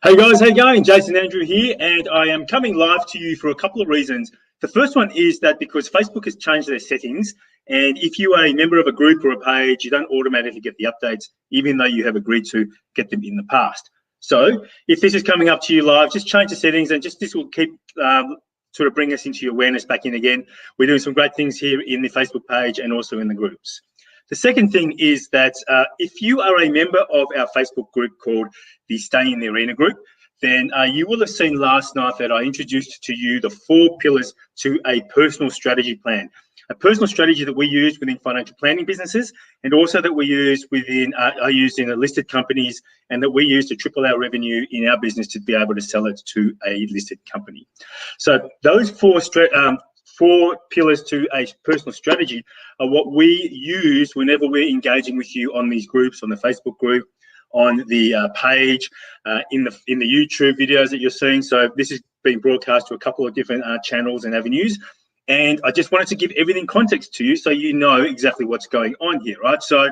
Hey guys, how you going? Jason Andrew here, and I am coming live to you for a couple of reasons. The first one is that because Facebook has changed their settings, and if you are a member of a group or a page, you don't automatically get the updates, even though you have agreed to get them in the past. So if this is coming up to you live, just change the settings, and this will keep sort of bring us into your awareness back in again. We're doing some great things here in the Facebook page and also in the groups. The second thing is that if you are a member of our Facebook group called the Stay in the Arena group, then you will have seen last night that I introduced to you the 4 pillars to a personal strategy plan. A personal strategy that we use within financial planning businesses, and also that we use within, are used in listed companies, and that we use to triple our revenue in our business to be able to sell it to a listed company. So those 4 pillars to a personal strategy are what we use whenever we're engaging with you on these groups, on the Facebook group, on the page, in the YouTube videos that you're seeing. So this is being broadcast to a couple of different channels and avenues. And I just wanted to give everything context to you so you know exactly what's going on here, right? So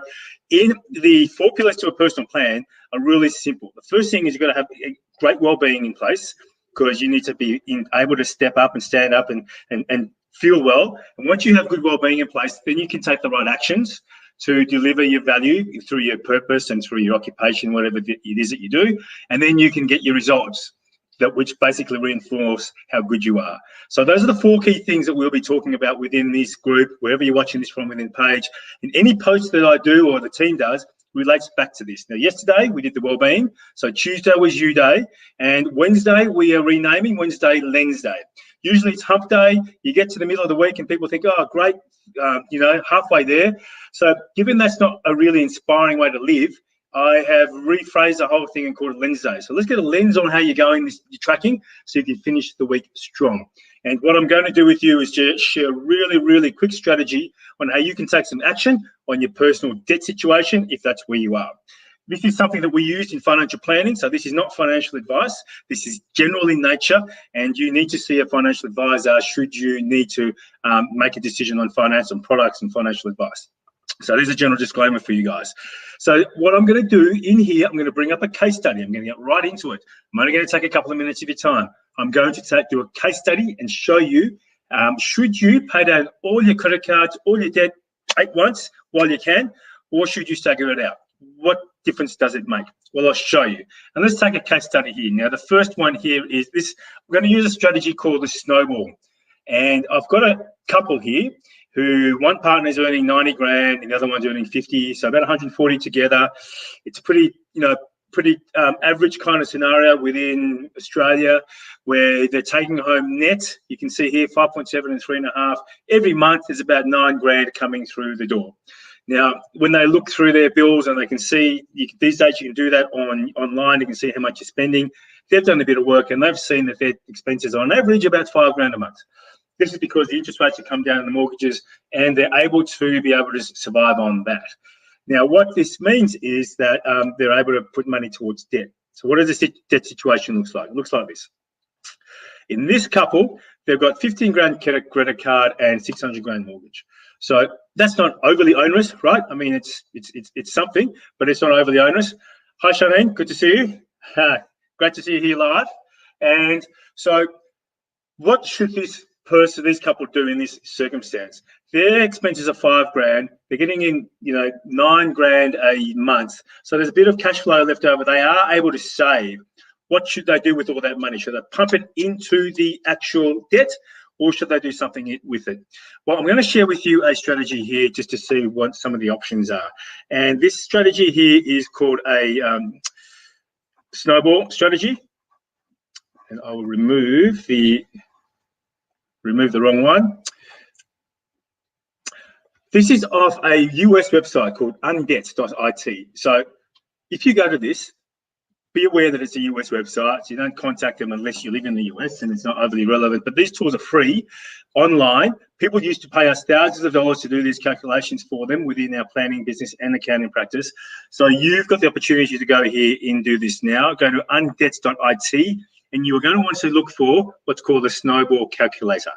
in the 4 pillars to a personal plan are really simple. The first thing is you've got to have a great well-being in place, because you need to be able to step up and stand up and feel well. And once you have good well-being in place, then you can take the right actions to deliver your value through your purpose and through your occupation, whatever it is that you do. And then you can get your results, which basically reinforce how good you are. So those are the 4 key things that we'll be talking about within this group, wherever you're watching this from within page. And any post that I do or the team does relates back to this. Now, yesterday we did the wellbeing. So Tuesday was you day, and Wednesday we are renaming Wednesday Lensday. Usually it's hump day. You get to the middle of the week and people think, oh, great, halfway there. So given that's not a really inspiring way to live, I have rephrased the whole thing and called it Lensday. So let's get a lens on how you're going, your tracking, so you can finish the week strong. And what I'm going to do with you is just share a really, really quick strategy on how you can take some action on your personal debt situation if that's where you are. This is something that we use in financial planning. So this is not financial advice. This is general in nature, and you need to see a financial advisor should you need to make a decision on finance and products and financial advice. So there's a general disclaimer for you guys. So what I'm going to do in here, I'm going to bring up a case study. I'm going to get right into it. I'm only going to take a couple of minutes of your time. I'm going to do a case study and show you, should you pay down all your credit cards, all your debt at once while you can, or should you stagger it out? What difference does it make? Well, I'll show you. And let's take a case study here. Now, the first one here is this. We're going to use a strategy called the snowball. And I've got a couple here who one partner is earning 90 grand and the other one's earning 50, so about 140 together. It's a pretty average kind of scenario within Australia, where they're taking home net. You can see here 5.7 and 3.5. Every month there's about 9 grand coming through the door. Now, when they look through their bills and they can see, these days you can do that online, you can see how much you're spending. They've done a bit of work and they've seen that their expenses are on average about 5 grand a month. This is because the interest rates have come down in the mortgages and they're able to survive on that. Now, what this means is that they're able to put money towards debt. So what does this debt situation look like? It looks like this. In this couple, they've got 15 grand credit card and 600 grand mortgage. So that's not overly onerous, right? I mean, it's something, but it's not overly onerous. Hi, Shanine, good to see you. Great to see you here live. And so what should this couple do in this circumstance? Their expenses are 5 grand. They're getting in, 9 grand a month. So there's a bit of cash flow left over. They are able to save. What should they do with all that money? Should they pump it into the actual debt, or should they do something with it? Well, I'm going to share with you a strategy here just to see what some of the options are. And this strategy here is called a snowball strategy. And I will remove the wrong one. This is off a US website called undebt.it. So if you go to this, be aware that it's a US website. So you don't contact them unless you live in the US and it's not overly relevant. But these tools are free online. People used to pay us thousands of dollars to do these calculations for them within our planning business and accounting practice. So you've got the opportunity to go here and do this now. Go to undebt.it and you're going to want to look for what's called the snowball calculator.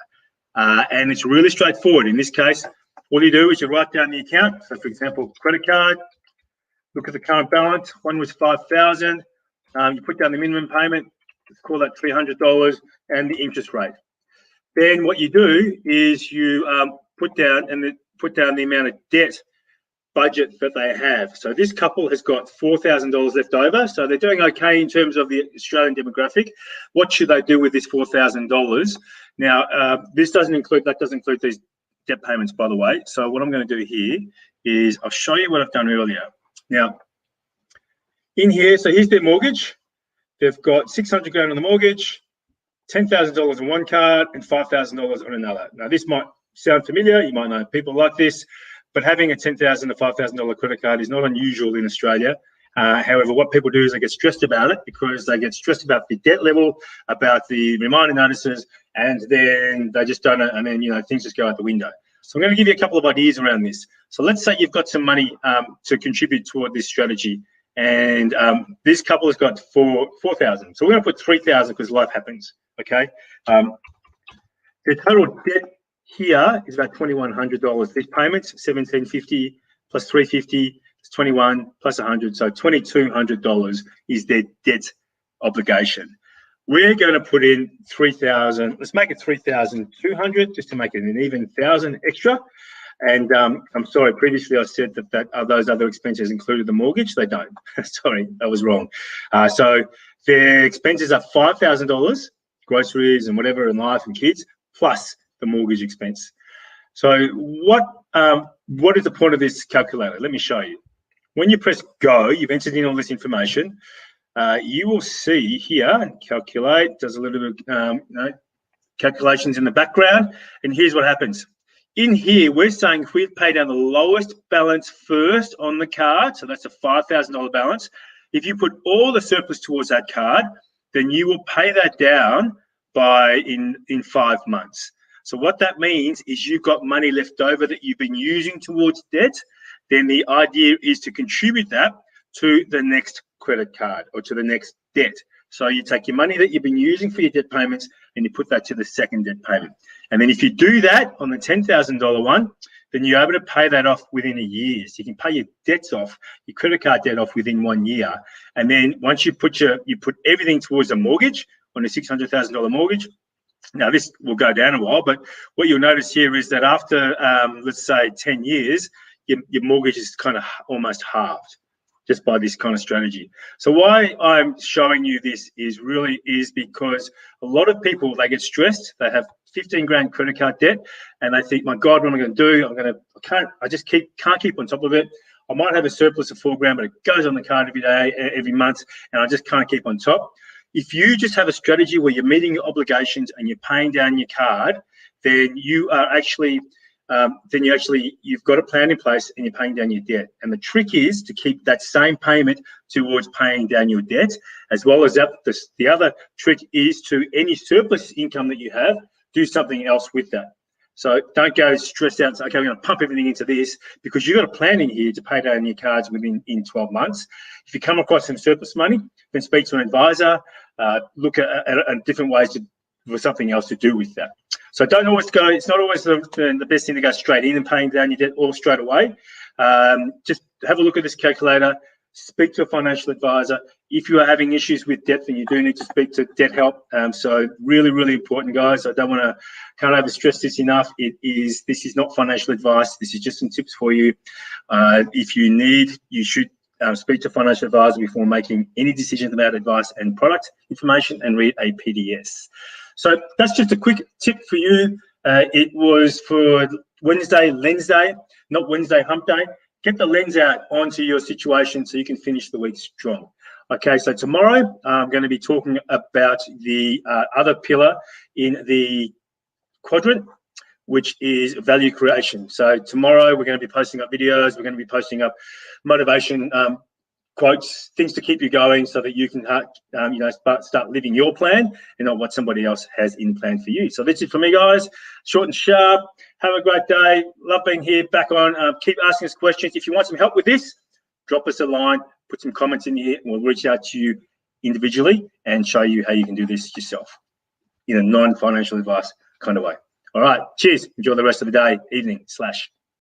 And it's really straightforward. In this case, all you do is you write down the account. So for example, credit card, look at the current balance. One was 5,000. You put down the minimum payment, let's call that $300, and the interest rate. Then what you do is you put down the amount of debt budget that they have. So this couple has got $4,000 left over. So they're doing okay in terms of the Australian demographic. What should they do with this $4,000? Now, that doesn't include these debt payments, by the way. So what I'm going to do here is I'll show you what I've done earlier. Now, in here, so here's their mortgage. They've got 600 grand on the mortgage, $10,000 on one card, and $5,000 on another. Now, this might sound familiar. You might know people like this. But having a $10,000 to $5,000 credit card is not unusual in Australia. However, what people do is they get stressed about it because they get stressed about the debt level, about the reminder notices, and then they just don't, and then things just go out the window. So I'm going to give you a couple of ideas around this. So let's say you've got some money to contribute toward this strategy, and this couple has got $4,000. So we're going to put $3,000 because life happens. Okay. The total debt here is about $2,100. These payments, $1,750 plus $350 is $21 plus $100, so $2,200 is their debt obligation. We're going to put in $3,000. Let's make it $3,200 just to make it an even $1,000 extra. And I'm sorry, previously I said that those other expenses included the mortgage. They don't. Sorry, that was wrong. So their expenses are $5,000, groceries and whatever, and life and kids, plus the mortgage expense. So what is the point of this calculator? Let me show you. When you press go, you've entered in all this information. You will see here, calculate, does a little bit calculations in the background. And here's what happens. In here, we're saying if we pay down the lowest balance first on the card, so that's a $5,000 balance. If you put all the surplus towards that card, then you will pay that down in 5 months. So what that means is you've got money left over that you've been using towards debt. Then the idea is to contribute that to the next credit card or to the next debt. So you take your money that you've been using for your debt payments and you put that to the second debt payment. And then if you do that on the $10,000 one, then you're able to pay that off within a year. So you can pay your debts off, your credit card debt off within 1 year. And then once you put everything towards a mortgage on a $600,000 mortgage. Now this will go down a while, but what you'll notice here is that after let's say 10 years, your mortgage is kind of almost halved just by this kind of strategy. So why I'm showing you this is because a lot of people, they get stressed. They have 15 grand credit card debt and they think, my God, what am I going to do? I just can't keep on top of it. I might have a surplus of 4 grand, but it goes on the card every day, every month, and I just can't keep on top. If you just have a strategy where you're meeting your obligations and you're paying down your card, then you are actually, you've got a plan in place and you're paying down your debt. And the trick is to keep that same payment towards paying down your debt, as well as that. The other trick is to any surplus income that you have, do something else with that. So don't go stressed out and say, okay, I'm going to pump everything into this, because you've got a plan in here to pay down your cards in 12 months. If you come across some surplus money, then speak to an advisor, look at different ways for something else to do with that. So don't always go, it's not always the best thing to go straight in and paying down your debt all straight away. Just have a look at this calculator, speak to a financial advisor. If you are having issues with debt, then you do need to speak to debt help. So really, really important, guys. I can't overstress this enough. This is not financial advice. This is just some tips for you. If you need, you should speak to a financial advisor before making any decisions about advice and product information, and read a PDS. So that's just a quick tip for you. It was for Wednesday, Lensday, not Wednesday, hump day. Get the lens out onto your situation so you can finish the week strong. Okay, so tomorrow I'm going to be talking about the other pillar in the quadrant, which is value creation. So tomorrow we're going to be posting up videos, we're going to be posting up motivation quotes, things to keep you going so that you can start living your plan and not what somebody else has in plan for you. So that's it for me, guys. Short and sharp. Have a great day. Love being here, back on. Keep asking us questions. If you want some help with this, drop us a line, put some comments in here, and we'll reach out to you individually and show you how you can do this yourself in a non-financial advice kind of way. All right, cheers. Enjoy the rest of the day, evening /